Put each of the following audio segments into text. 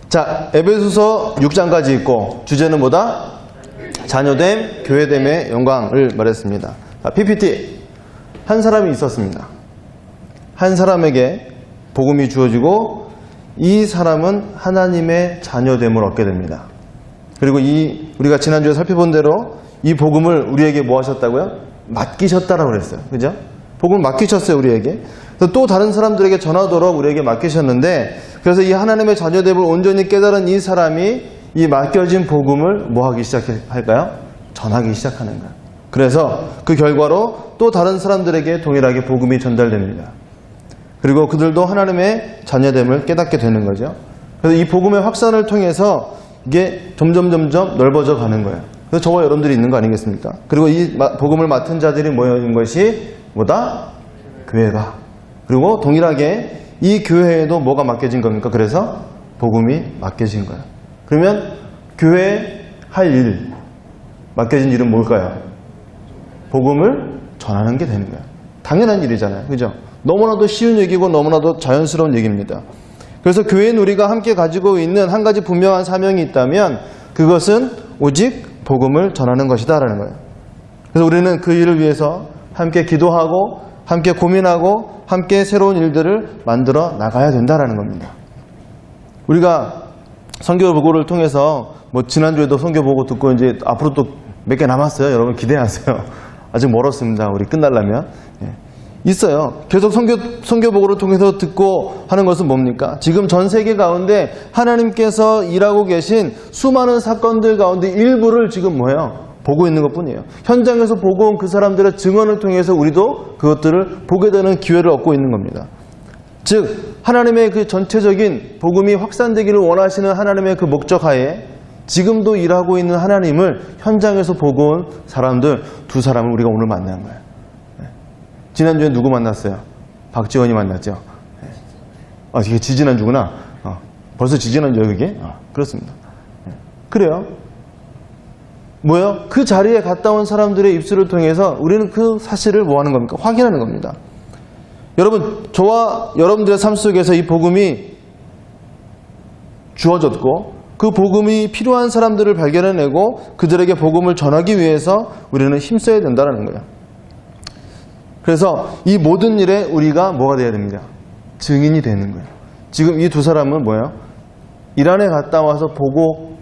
자, 에베소서 6장까지 있고 주제는 뭐다? 자녀됨, 교회됨의 영광을 말했습니다. 자, PPT. 한 사람이 있었습니다. 한 사람에게 복음이 주어지고 이 사람은 하나님의 자녀됨을 얻게 됩니다. 그리고 우리가 지난주에 살펴본 대로 이 복음을 우리에게 뭐 하셨다고요? 맡기셨다라고 그랬어요. 그죠? 복음을 맡기셨어요, 우리에게. 그래서 또 다른 사람들에게 전하도록 우리에게 맡기셨는데, 그래서 이 하나님의 자녀됨을 온전히 깨달은 이 사람이 이 맡겨진 복음을 뭐 하기 시작할까요? 전하기 시작하는 거예요. 그래서 그 결과로 또 다른 사람들에게 동일하게 복음이 전달됩니다. 그리고 그들도 하나님의 자녀됨을 깨닫게 되는 거죠. 그래서 이 복음의 확산을 통해서 이게 점점 넓어져 가는 거예요. 그래서 저와 여러분들이 있는 거 아니겠습니까? 그리고 이 복음을 맡은 자들이 모여있는 것이 뭐다? 교회가. 그리고 동일하게 이 교회에도 뭐가 맡겨진 겁니까? 그래서 복음이 맡겨진 거예요. 그러면 교회에 할 일, 맡겨진 일은 뭘까요? 복음을 전하는 게 되는 거예요. 당연한 일이잖아요. 그죠? 너무나도 쉬운 얘기고 너무나도 자연스러운 얘기입니다. 그래서 교회인 우리가 함께 가지고 있는 한 가지 분명한 사명이 있다면 그것은 오직 복음을 전하는 것이다라는 거예요. 그래서 우리는 그 일을 위해서 함께 기도하고 함께 고민하고 함께 새로운 일들을 만들어 나가야 된다라는 겁니다. 우리가 선교보고를 통해서 지난주에도 선교보고 듣고 이제 앞으로 또 몇 개 남았어요. 여러분 기대하세요. 아직 멀었습니다. 우리 끝나려면. 있어요. 계속 선교보고를 통해서 듣고 하는 것은 뭡니까? 지금 전 세계 가운데 하나님께서 일하고 계신 수많은 사건들 가운데 일부를 지금 보고 있는 것뿐이에요. 현장에서 보고 온 그 사람들의 증언을 통해서 우리도 그것들을 보게 되는 기회를 얻고 있는 겁니다. 즉 하나님의 그 전체적인 복음이 확산되기를 원하시는 하나님의 그 목적하에 지금도 일하고 있는 하나님을 현장에서 보고 온 사람들 두 사람을 우리가 오늘 만난 거예요. 지난주에 누구 만났어요? 박지원이 만났죠. 이게 지지난주구나. 벌써 지지난주예요, 그게? 그렇습니다. 그래요. 뭐요? 그 자리에 갔다 온 사람들의 입술을 통해서 우리는 그 사실을 뭐 하는 겁니까? 확인하는 겁니다. 여러분, 저와 여러분들의 삶 속에서 이 복음이 주어졌고 그 복음이 필요한 사람들을 발견해내고 그들에게 복음을 전하기 위해서 우리는 힘써야 된다는 거예요. 그래서 이 모든 일에 우리가 뭐가 돼야 됩니다? 증인이 되는 거예요. 지금 이 두 사람은 뭐예요? 이란에 갔다 와서 보고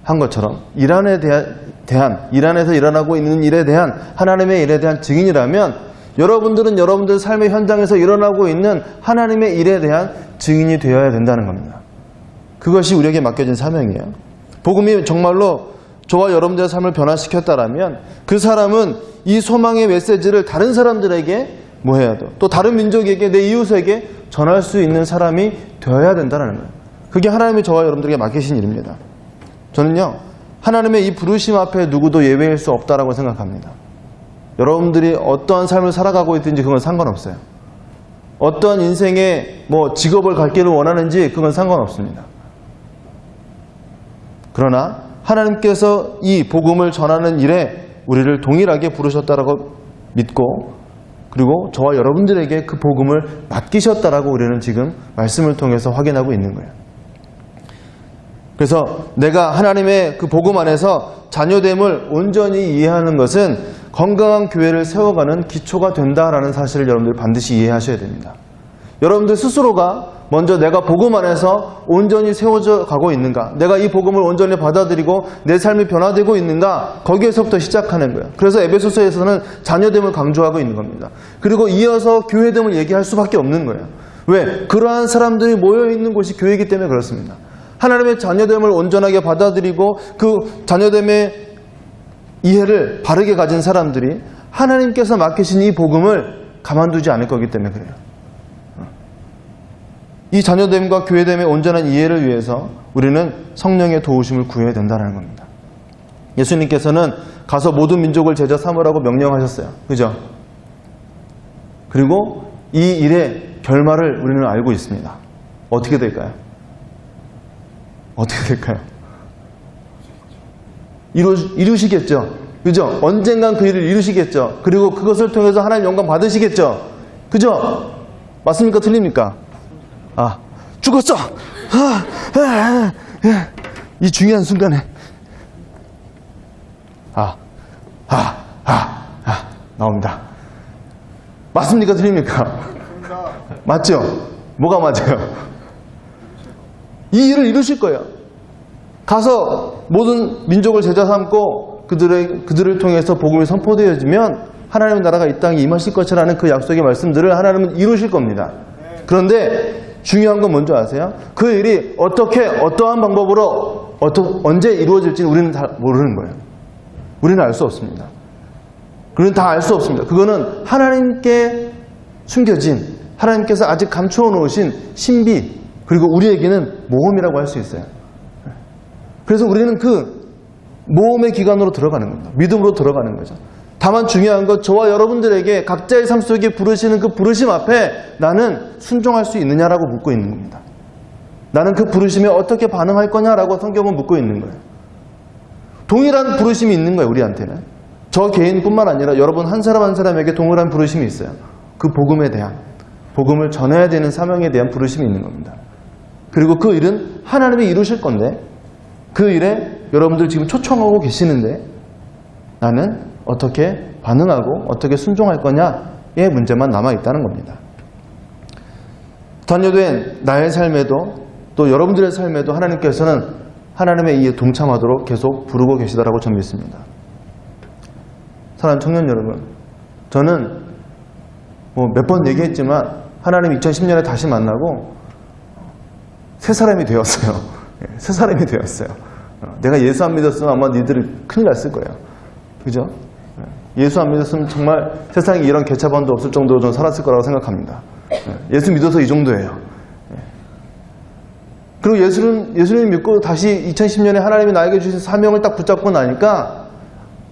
한 것처럼 이란에서 일어나고 있는 일에 대한 하나님의 일에 대한 증인이라면 여러분들은 여러분들 삶의 현장에서 일어나고 있는 하나님의 일에 대한 증인이 되어야 된다는 겁니다. 그것이 우리에게 맡겨진 사명이에요. 복음이 정말로 저와 여러분들의 삶을 변화시켰다라면 그 사람은 이 소망의 메시지를 다른 사람들에게 뭐 해야 돼요? 또 다른 민족에게, 내 이웃에게 전할 수 있는 사람이 되어야 된다는 거예요. 그게 하나님이 저와 여러분들에게 맡기신 일입니다. 저는요, 하나님의 이 부르심 앞에 누구도 예외일 수 없다라고 생각합니다. 여러분들이 어떠한 삶을 살아가고 있든지 그건 상관없어요. 어떠한 인생의 직업을 갖기를 원하는지 그건 상관없습니다. 그러나 하나님께서 이 복음을 전하는 일에 우리를 동일하게 부르셨다라고 믿고 그리고 저와 여러분들에게 그 복음을 맡기셨다라고 우리는 지금 말씀을 통해서 확인하고 있는 거예요. 그래서 내가 하나님의 그 복음 안에서 자녀됨을 온전히 이해하는 것은 건강한 교회를 세워가는 기초가 된다라는 사실을 여러분들 반드시 이해하셔야 됩니다. 여러분들 스스로가 먼저 내가 복음 안에서 온전히 세워져 가고 있는가, 내가 이 복음을 온전히 받아들이고 내 삶이 변화되고 있는가, 거기에서부터 시작하는 거예요. 그래서 에베소서에서는 자녀됨을 강조하고 있는 겁니다. 그리고 이어서 교회됨을 얘기할 수밖에 없는 거예요. 왜? 그러한 사람들이 모여있는 곳이 교회이기 때문에 그렇습니다. 하나님의 자녀됨을 온전하게 받아들이고 그 자녀됨의 이해를 바르게 가진 사람들이 하나님께서 맡기신 이 복음을 가만두지 않을 거기 때문에 그래요. 이 자녀됨과 교회됨의 온전한 이해를 위해서 우리는 성령의 도우심을 구해야 된다는 겁니다. 예수님께서는 가서 모든 민족을 제자 삼으라고 명령하셨어요. 그죠? 그리고 이 일의 결말을 우리는 알고 있습니다. 어떻게 될까요? 어떻게 될까요? 이루시겠죠? 그죠? 언젠간 그 일을 이루시겠죠? 그리고 그것을 통해서 하나님 영광 받으시겠죠? 그죠? 맞습니까? 틀립니까? 죽었어! 이 중요한 순간에 나옵니다. 맞습니까? 틀립니까? 맞죠? 뭐가 맞아요? 이 일을 이루실 거예요. 가서 모든 민족을 제자 삼고 그들을 통해서 복음이 선포되어지면 하나님의 나라가 이 땅에 임하실 것이라는 그 약속의 말씀들을 하나님은 이루실 겁니다. 그런데 중요한 건 뭔지 아세요? 그 일이 어떻게 어떠한 방법으로 언제 이루어질지는 우리는 다 모르는 거예요. 우리는 알 수 없습니다. 우리는 다 알 수 없습니다. 그거는 하나님께 숨겨진, 하나님께서 아직 감추어 놓으신 신비, 그리고 우리에게는 모험이라고 할 수 있어요. 그래서 우리는 그 모험의 기간으로 들어가는 겁니다. 믿음으로 들어가는 거죠. 다만 중요한 건 저와 여러분들에게 각자의 삶 속에 부르시는 그 부르심 앞에 나는 순종할 수 있느냐라고 묻고 있는 겁니다. 나는 그 부르심에 어떻게 반응할 거냐라고 성경은 묻고 있는 거예요. 동일한 부르심이 있는 거예요, 우리한테는. 저 개인뿐만 아니라 여러분 한 사람 한 사람에게 동일한 부르심이 있어요. 그 복음에 대한, 복음을 전해야 되는 사명에 대한 부르심이 있는 겁니다. 그리고 그 일은 하나님이 이루실 건데 그 일에 여러분들 지금 초청하고 계시는데 나는 어떻게 반응하고 어떻게 순종할 거냐의 문제만 남아있다는 겁니다. 단여된 나의 삶에도 또 여러분들의 삶에도 하나님께서는 하나님의 이에 동참하도록 계속 부르고 계시다라고 저는 믿습니다. 사랑하는 청년 여러분, 저는 몇 번 얘기했지만 하나님 2010년에 다시 만나고 새 사람이 되었어요. 새 사람이 되었어요. 내가 예수 안 믿었으면 아마 니들이 큰일 났을 거예요. 그죠? 예수 안 믿었으면 정말 세상에 이런 개차반도 없을 정도로 좀 살았을 거라고 생각합니다. 예수 믿어서 이 정도예요. 그리고 예수님 믿고 다시 2010년에 하나님이 나에게 주신 사명을 딱 붙잡고 나니까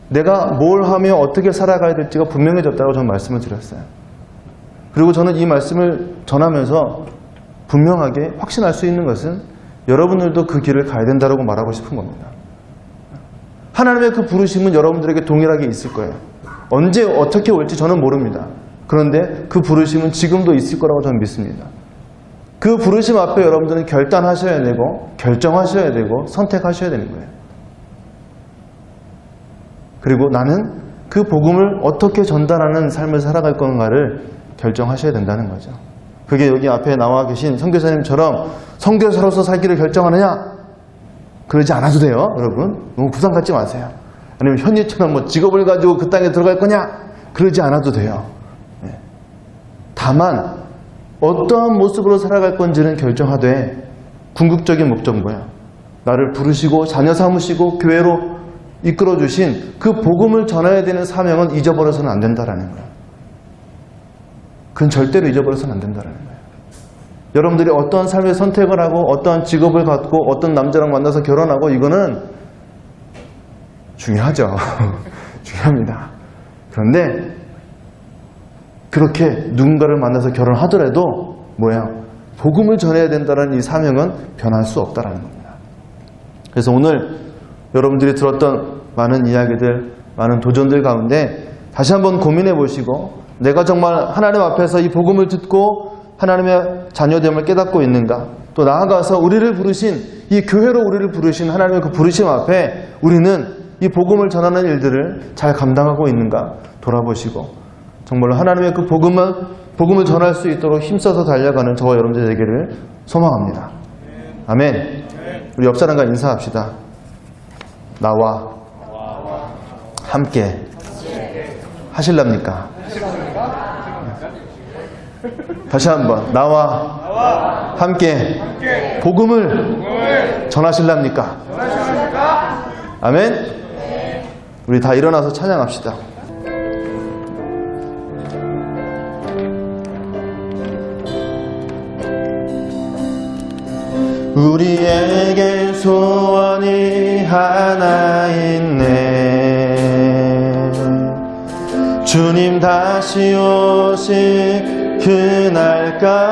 내가 뭘 하며 어떻게 살아가야 될지가 분명해졌다고 저는 말씀을 드렸어요. 그리고 저는 이 말씀을 전하면서 분명하게 확신할 수 있는 것은 여러분들도 그 길을 가야 된다고 말하고 싶은 겁니다. 하나님의 그 부르심은 여러분들에게 동일하게 있을 거예요. 언제 어떻게 올지 저는 모릅니다. 그런데 그 부르심은 지금도 있을 거라고 저는 믿습니다. 그 부르심 앞에 여러분들은 결단하셔야 되고 결정하셔야 되고 선택하셔야 되는 거예요. 그리고 나는 그 복음을 어떻게 전달하는 삶을 살아갈 건가를 결정하셔야 된다는 거죠. 그게 여기 앞에 나와 계신 선교사님처럼 선교사로서 살기를 결정하느냐? 그러지 않아도 돼요, 여러분. 너무 부담 갖지 마세요. 아니면 현예처럼 직업을 가지고 그 땅에 들어갈 거냐? 그러지 않아도 돼요. 다만 어떠한 모습으로 살아갈 건지는 결정하되 궁극적인 목적은 뭐야? 나를 부르시고 자녀 삼으시고 교회로 이끌어주신 그 복음을 전해야 되는 사명은 잊어버려서는 안 된다라는 거예요. 그건 절대로 잊어버려서는 안 된다라는 거예요. 여러분들이 어떠한 삶의 선택을 하고 어떠한 직업을 갖고 어떤 남자랑 만나서 결혼하고 이거는 중요하죠. 중요합니다. 그런데 그렇게 누군가를 만나서 결혼하더라도 뭐야? 복음을 전해야 된다는 이 사명은 변할 수 없다라는 겁니다. 그래서 오늘 여러분들이 들었던 많은 이야기들, 많은 도전들 가운데 다시 한번 고민해 보시고 내가 정말 하나님 앞에서 이 복음을 듣고 하나님의 자녀됨을 깨닫고 있는가? 또 나아가서 우리를 부르신, 이 교회로 우리를 부르신 하나님의 그 부르심 앞에 우리는 이 복음을 전하는 일들을 잘 감당하고 있는가? 돌아보시고 정말로 하나님의 그 복음을 전할 수 있도록 힘써서 달려가는 저와 여러분들 되기를 소망합니다. 아멘. 우리 옆 사람과 인사합시다. 나와 함께 하실랍니까? 다시 한번 나와 함께 복음을 전하실랍니까? 아멘. 우리 다 일어나서 찬양합시다. 우리에게 소원이 하나 있네. 주님 다시 오실 그날까지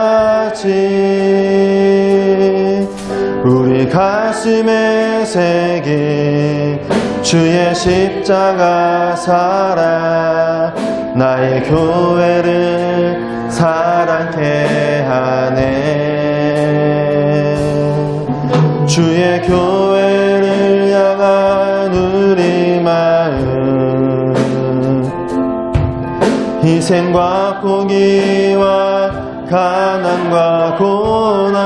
우리 가슴에 새긴 주의 십자가 사랑 나의 교회를 사랑케 하네. 주의 교회를 향한 우리 마음, 희생과 포기와 가난과 고난,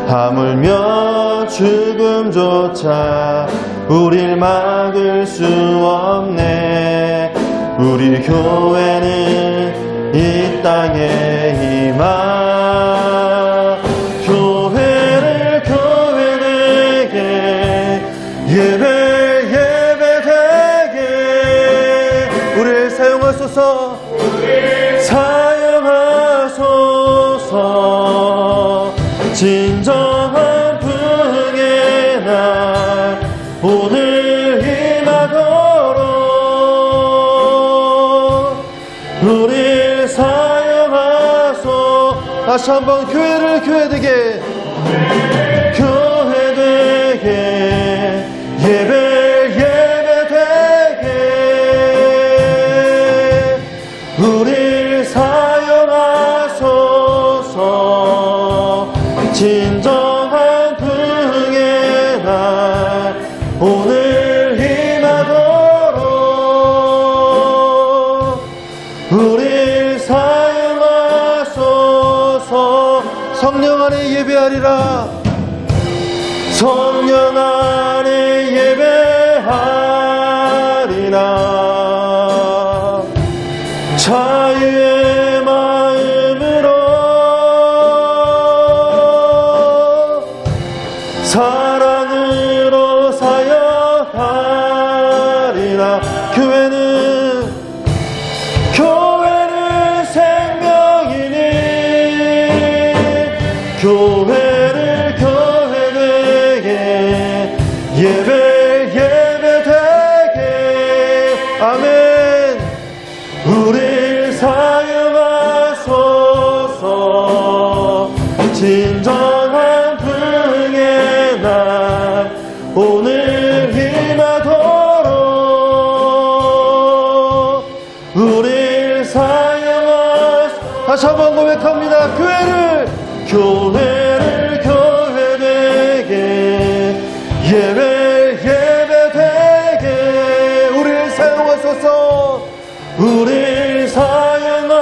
하물며 죽음조차 우릴 막을 수 없네. 우리 교회는 이 땅에 임하. 교회를 교회되게, 예배되게 우리를 사용하소서. 사용하소서. 진정한 부흥의 날 오늘 임하도록 우릴 사용하소. 다시 한번 교회를 교회되게, 교회되게, 예배되게 우릴 사용하소서. 진정한 부흥의 날 오늘 임하도록 우릴 사용하소서. 성령 안에 예배하리라. 성령 안에 예배하리라. 자유의 마음으로 사랑으로 사역하리라. 교회는 생명이니 교회를 교회되게, 예배되게. 아멘. 우릴 사용하소서. 진정한 부흥의 날 오늘 임하도록 우릴 사용하소서. 다시 한번 고백합니다. 교회를 교회되게, 예배되게 우릴 사용하소서. 우릴 사용하소서.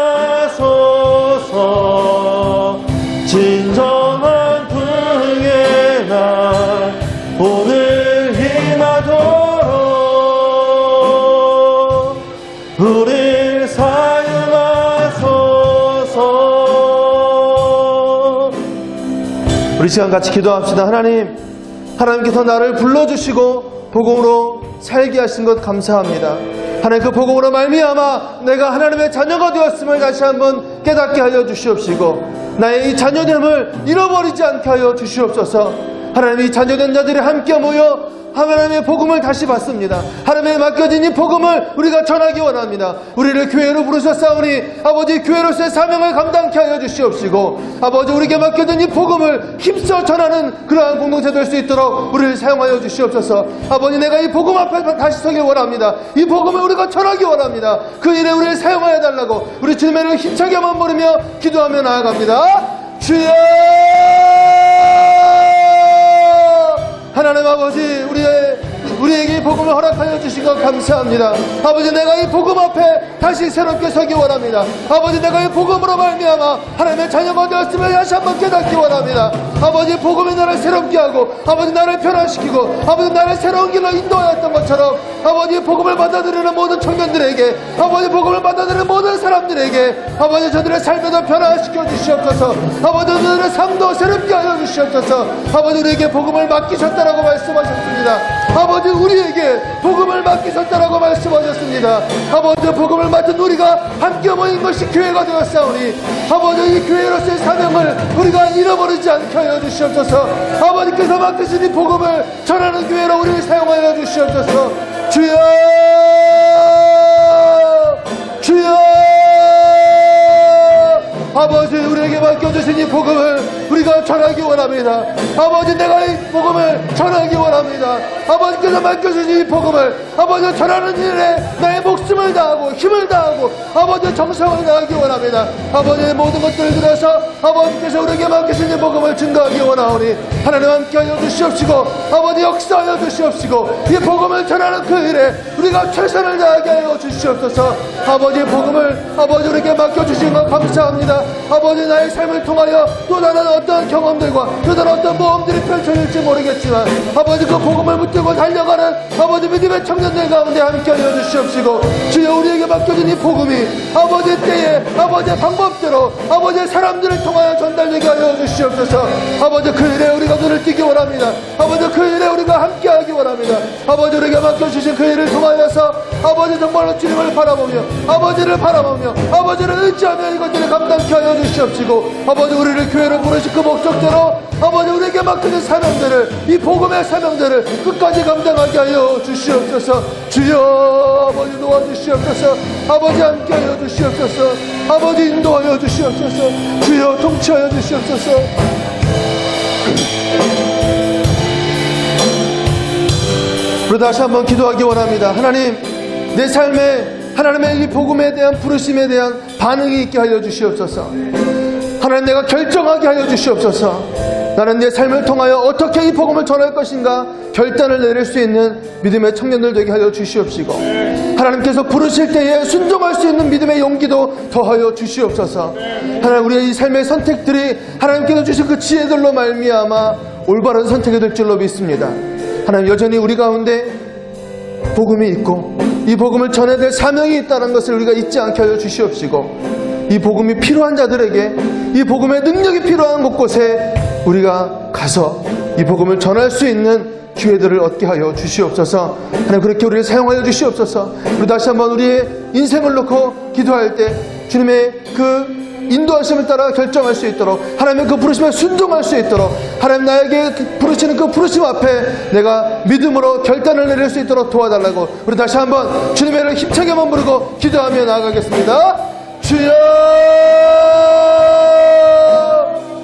진정한 부흥의 날 오늘 임하도록 우릴 사용하소서. 우리 시간 같이 기도합시다. 하나님께서 나를 불러주시고 복음으로 살게 하신 것 감사합니다. 하나님, 그 복음으로 말미암아 내가 하나님의 자녀가 되었음을 다시 한번 깨닫게 하여 주시옵시고, 나의 이 자녀됨을 잃어버리지 않게 하여 주시옵소서. 하나님, 이 자녀된 자들이 함께 모여 하나님의 복음을 다시 받습니다. 하나님의 맡겨진 이 복음을 우리가 전하기 원합니다. 우리를 교회로 부르셨사오니 아버지, 교회로서의 사명을 감당케 하여 주시옵시고, 아버지, 우리에게 맡겨진 이 복음을 힘써 전하는 그러한 공동체 될 수 있도록 우리를 사용하여 주시옵소서. 아버지, 내가 이 복음 앞에 다시 서길 원합니다. 이 복음을 우리가 전하기 원합니다. 그 일에 우리를 사용하여 달라고 우리 주님의 이름을 힘차게 한번 부르며 기도하며 나아갑니다. 주여! 하나님 아버지, 우리에게 이 복음을 허락하여 주신 것 감사합니다. 아버지, 내가 이 복음 앞에 다시 새롭게 서기 원합니다. 아버지, 내가 이 복음으로 말미암아 하나님의 자녀가 되었음을 다시 한번 깨닫기 원합니다. 아버지, 복음이 나를 새롭게 하고, 아버지, 나를 변화시키고, 아버지, 나를 새로운 길로 인도하였던 것처럼, 아버지, 복음을 받아들이는 모든 청년들에게, 아버지, 복음을 받아들이는 모든 사람들에게, 아버지, 저들의 삶에도 변화시켜 주시옵소서. 아버지, 저들의 삶도 새롭게 하여 주시옵소서. 아버지, 우리에게 복음을 맡기셨다라고 말씀하셨습니다. 아버지, 우리에게 복음을 맡기셨다라고 말씀하셨습니다. 아버지, 복음을 맡은 우리가 함께 모인 것이 교회가 되었사오니, 아버지, 이 교회로서의 사명을 우리가 잃어버리지 않게 하여 주시옵소서. 아버지께서 맡기신 이 복음을 전하는 교회로 우리를 사용하여 주시옵소서. 주여! 주여! 아버지, 우리에게 맡겨주신 이 복음을 우리가 전하기 원합니다. 아버지, 내가 이 복음을 전하기 원합니다. 아버지께서 맡겨주신 이 복음을 아버지 전하는 일에 나의 목숨을 다하고 힘을 다하고 아버지 정성을 다하기 원합니다. 아버지의 모든 것들을 들어서 아버지께서 우리에게 맡기신 이 복음을 증거하기 원하오니 하나님 함께하여 주시옵시고 아버지 역사하여 주시옵시고 이 복음을 전하는 그 일에 우리가 최선을 다하게 하여 주시옵소서. 아버지의 복음을 아버지 우리에게 맡겨주신 것 감사합니다. 아버지 나의 삶을 통하여 또 다른 어떤 경험들과 또 다른 어떤 모험들이 펼쳐질지 모르겠지만 아버지 그 복음을 붙들고 달려가는 아버지 믿음의 청년들 가운데 함께하여 주시옵시고 주여 우리에게 맡겨진 이 복음이 아버지 때에 아버지의 방법대로 아버지의 사람들을 통하여 전달되게 하여 주시옵소서. 아버지 그 일에 우리가 눈을 뜨기 원합니다. 아버지 그 일에 우리가 함께하기 원합니다. 아버지 우리에게 맡겨주신 그 일을 통하여서 아버지 정말로 주님을 바라보며 아버지를 바라보며 아버지를 의지하며 이것들을 감당케 하여 주시옵시고 아버지 우리를 교회로 부르신 그 목적대로 아버지 우리에게 맡겨진 사명들을 이 복음의 사명들을 끝까지 감당하게 하여 주시옵소서. 주여 아버지 도와주시옵소서. 아버지 함께하여 주시옵소서. 아버지 인도하여 주시옵소서. 주여 통치하여 주시옵소서. 우리 다시 한번 기도하기 원합니다. 하나님 내 삶에 하나님의 이 복음에 대한 부르심에 대한 반응이 있게 하여 주시옵소서. 하나님 내가 결정하게 하여 주시옵소서. 나는 내 삶을 통하여 어떻게 이 복음을 전할 것인가 결단을 내릴 수 있는 믿음의 청년들 되게 하여 주시옵시고 하나님께서 부르실 때에 순종할 수 있는 믿음의 용기도 더하여 주시옵소서. 하나님 우리의 이 삶의 선택들이 하나님께서 주신 그 지혜들로 말미암아 올바른 선택이 될 줄로 믿습니다. 하나님 여전히 우리 가운데 복음이 있고 이 복음을 전해야 될 사명이 있다는 것을 우리가 잊지 않게 하여 주시옵시고 이 복음이 필요한 자들에게 이 복음의 능력이 필요한 곳곳에 우리가 가서 이 복음을 전할 수 있는 기회들을 얻게 하여 주시옵소서. 하나님 그렇게 우리를 사용하여 주시옵소서. 우리 다시 한번 우리의 인생을 놓고 기도할 때 주님의 그 인도하심을 따라 결정할 수 있도록 하나님의 그 부르심에 순종할 수 있도록 하나님 나에게 부르시는 그 부르심 앞에 내가 믿음으로 결단을 내릴 수 있도록 도와달라고 우리 다시 한번 주님의 이름을 힘차게 한번 부르고 기도하며 나아가겠습니다. 주여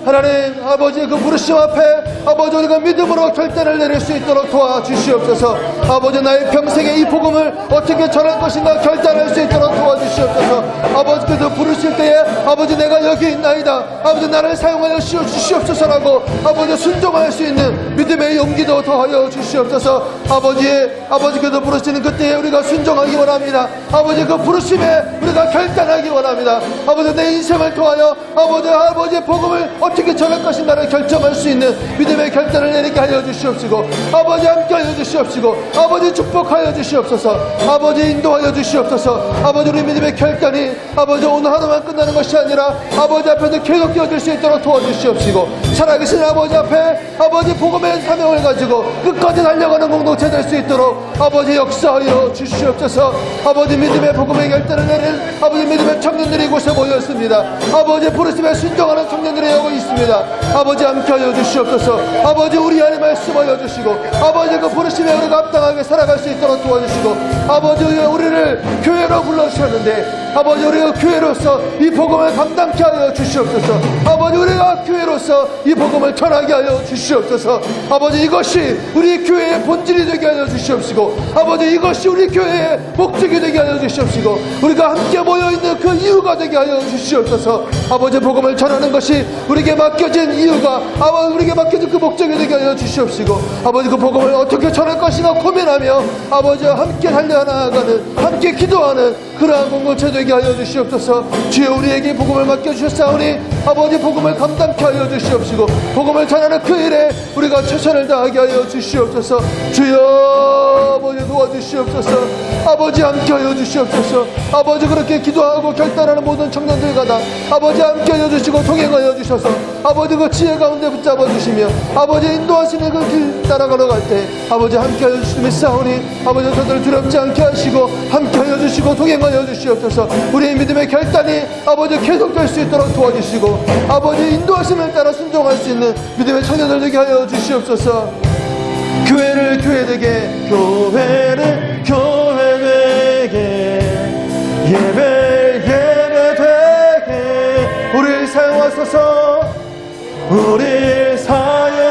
하나님 아버지의 그 부르심 앞에 아버지 우리가 믿음으로 결단을 내릴 수 있도록 도와주시옵소서. 아버지 나의 평생에 이 복음을 어떻게 전할 것인가 결단할 수 있도록 도와주시옵소서. 아버지께서 부르실 때에 아버지 내가 여기 있나이다 아버지 나를 사용하여 주시옵소서라고 아버지 순종할 수 있는 믿음의 용기도 더하여 주시옵소서. 아버지께서 부르시는 그때에 우리가 순종하기 원합니다. 아버지 그 부르심에 우리가 결단하기 원합니다. 아버지 내 인생을 통하여 아버지의 복음을 어떻게 전할 것인가를 결정할 수 있는 믿음의 결단을 내리게 하여 주시옵시고 아버지 함께하여 주시옵시고 아버지 축복하여 주시옵소서. 아버지 인도하여 주시옵소서. 아버지 우리 믿음의 결단이 아버지 오늘 하루만 끝나는 것이 아니라 아버지 앞에서 계속 되어질 수 있도록 도와주시옵시고 살아계신 아버지 앞에 아버지 복음의 사명을 가지고 끝까지 달려가는 공동체 될 수 있도록 아버지 역사하여 주시옵소서. 아버지 믿음의 복음의 결단을 내릴 아버지 믿음의 청년들이 이곳에 모였습니다. 아버지 부르심에 순종하는 청년들이 여기 있습니다. 아버지 함께하여 주시옵소서. 아버지 우리 안에 말씀하여 주시고 아버지 그 부르심에 우리가 합당하게 살아갈 수 있도록 도와주시고 아버지 우리를 교회로 불러주셨는데 아버지 우리가 교회로서 이 복음을 감당케 하여 주시옵소서. 아버지 우리가 교회로서 이 복음을 전하게 하여 주시옵소서. 아버지 이것이 우리 교회의 본질이 되게 하여 주시옵시고 아버지 이것이 우리 교회의 목적이 되게 하여 주시옵시고 우리가 함께 모여있는 그 이유가 되게 하여 주시옵소서. 아버지 복음을 전하는 것이 우리에게 맡겨진 이유가 아버지 우리에게 맡겨진 그 목적이 되게 하여 주시옵시고 아버지 그 복음을 어떻게 전할 것인가 고민하며 아버지와 함께 달려나가는 함께 기도하는 그러한 공동체 되게 하여 주시옵소서. 주여 우리에게 복음을 맡겨주셨사오니 아버지 복음을 감당케 하여 주시옵시고 복음을 전하는 그 일에 우리가 최선을 다하게 하여 주시옵소서. 주여 아버지 도와주시옵소서. 아버지 함께 하여 주시옵소서. 아버지 그렇게 기도하고 결단하는 모든 청년들과 다 아버지 함께 하여 주시고 통행하여 주셔서 아버지 그 지혜 가운데 붙잡아 주시며 아버지 인도하시는 그 길 따라가러 갈 때 아버지 함께 하여 주시며 싸우니 아버지 저들을 두렵지 않게 하시고 함께 하여 주시고 통행하여 주시옵소서. 우리의 믿음의 결단이 아버지 계속될 수 있도록 도와주시고 아버지 인도하심을 따라 순종할 수 있는 믿음의 청년들 되게 하여 주시옵소서. 교회를 교회되게 교회를 교회되게 예배되게 우리를 사용하소서. 우리를 사용하소서.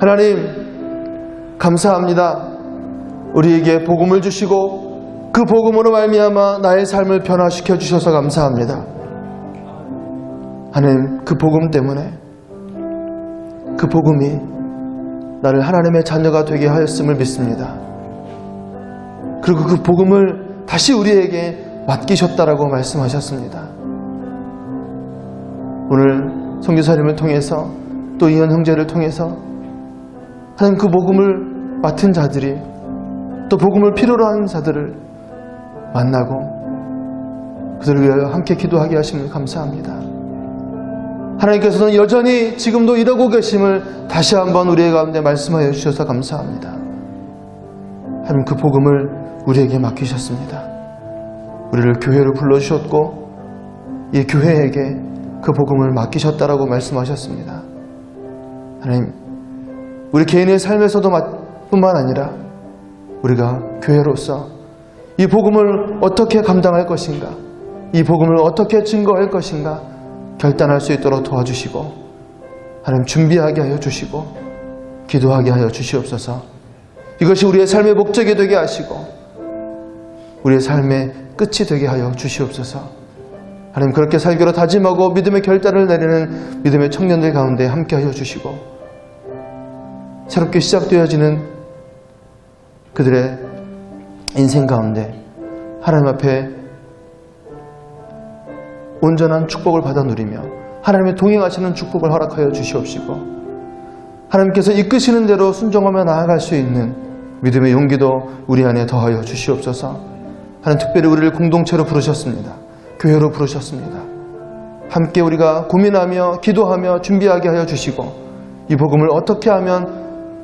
하나님 감사합니다. 우리에게 복음을 주시고 그 복음으로 말미암아 나의 삶을 변화시켜 주셔서 감사합니다. 하나님, 그 복음 때문에, 그 복음이 나를 하나님의 자녀가 되게 하였음을 믿습니다. 그리고 그 복음을 다시 우리에게 맡기셨다라고 말씀하셨습니다. 오늘 선교사님을 통해서 또 이현 형제를 통해서 하나님, 그 복음을 맡은 자들이 또 복음을 필요로 하는 자들을 만나고 그들을 위하여 함께 기도하게 하심을 감사합니다. 하나님께서는 여전히 지금도 이러고 계심을 다시 한번 우리의 가운데 말씀하여 주셔서 감사합니다. 하나님, 그 복음을 우리에게 맡기셨습니다. 우리를 교회로 불러주셨고 이 교회에게 그 복음을 맡기셨다라고 말씀하셨습니다. 하나님, 우리 개인의 삶에서도 뿐만 아니라 우리가 교회로서 이 복음을 어떻게 감당할 것인가, 이 복음을 어떻게 증거할 것인가 결단할 수 있도록 도와주시고 하나님, 준비하게 하여 주시고 기도하게 하여 주시옵소서. 이것이 우리의 삶의 목적이 되게 하시고 우리의 삶의 끝이 되게 하여 주시옵소서. 하나님, 그렇게 살기로 다짐하고 믿음의 결단을 내리는 믿음의 청년들 가운데 함께 하여 주시고 새롭게 시작되어지는 그들의 인생 가운데 하나님 앞에 온전한 축복을 받아 누리며 하나님의 동행하시는 축복을 허락하여 주시옵시고 하나님께서 이끄시는 대로 순종하며 나아갈 수 있는 믿음의 용기도 우리 안에 더하여 주시옵소서. 하나님, 특별히 우리를 공동체로 부르셨습니다. 교회로 부르셨습니다. 함께 우리가 고민하며 기도하며 준비하게 하여 주시고 이 복음을 어떻게 하면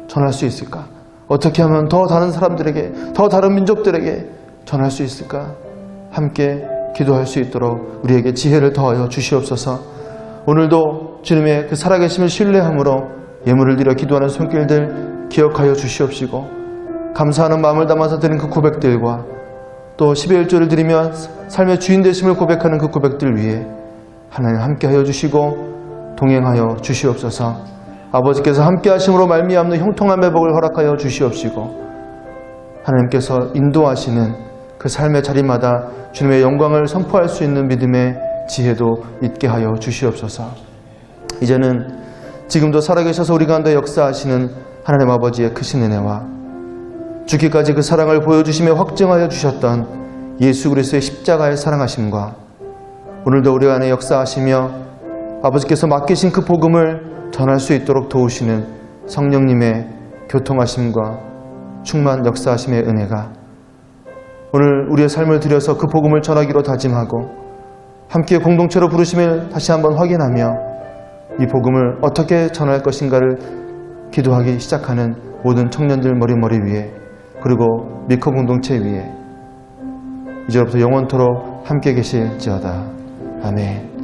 전할 수 있을까? 어떻게 하면 더 다른 사람들에게, 더 다른 민족들에게 전할 수 있을까? 함께 기도할 수 있도록 우리에게 지혜를 더하여 주시옵소서. 오늘도 주님의 그 살아계심을 신뢰함으로 예물을 드려 기도하는 손길들 기억하여 주시옵시고 감사하는 마음을 담아서 드린 그 고백들과 또 12의 1조를 드리며 삶의 주인 되심을 고백하는 그 고백들 위에 하나님 함께 하여 주시고 동행하여 주시옵소서. 아버지께서 함께 하심으로 말미암는 형통한 회복을 허락하여 주시옵시고 하나님께서 인도하시는 그 삶의 자리마다 주님의 영광을 선포할 수 있는 믿음의 지혜도 있게 하여 주시옵소서. 이제는 지금도 살아계셔서 우리 가운데 역사하시는 하나님 아버지의 크신 은혜와 죽기까지 그 사랑을 보여주시며 확증하여 주셨던 예수 그리스도의 십자가의 사랑하심과 오늘도 우리 안에 역사하시며 아버지께서 맡기신 그 복음을 전할 수 있도록 도우시는 성령님의 교통하심과 충만 역사하심의 은혜가 오늘 우리의 삶을 들여서 그 복음을 전하기로 다짐하고 함께 공동체로 부르심을 다시 한번 확인하며 이 복음을 어떻게 전할 것인가를 기도하기 시작하는 모든 청년들 머리 위에 그리고 미커 공동체 위에 이제부터 영원토록 함께 계실지어다. 아멘.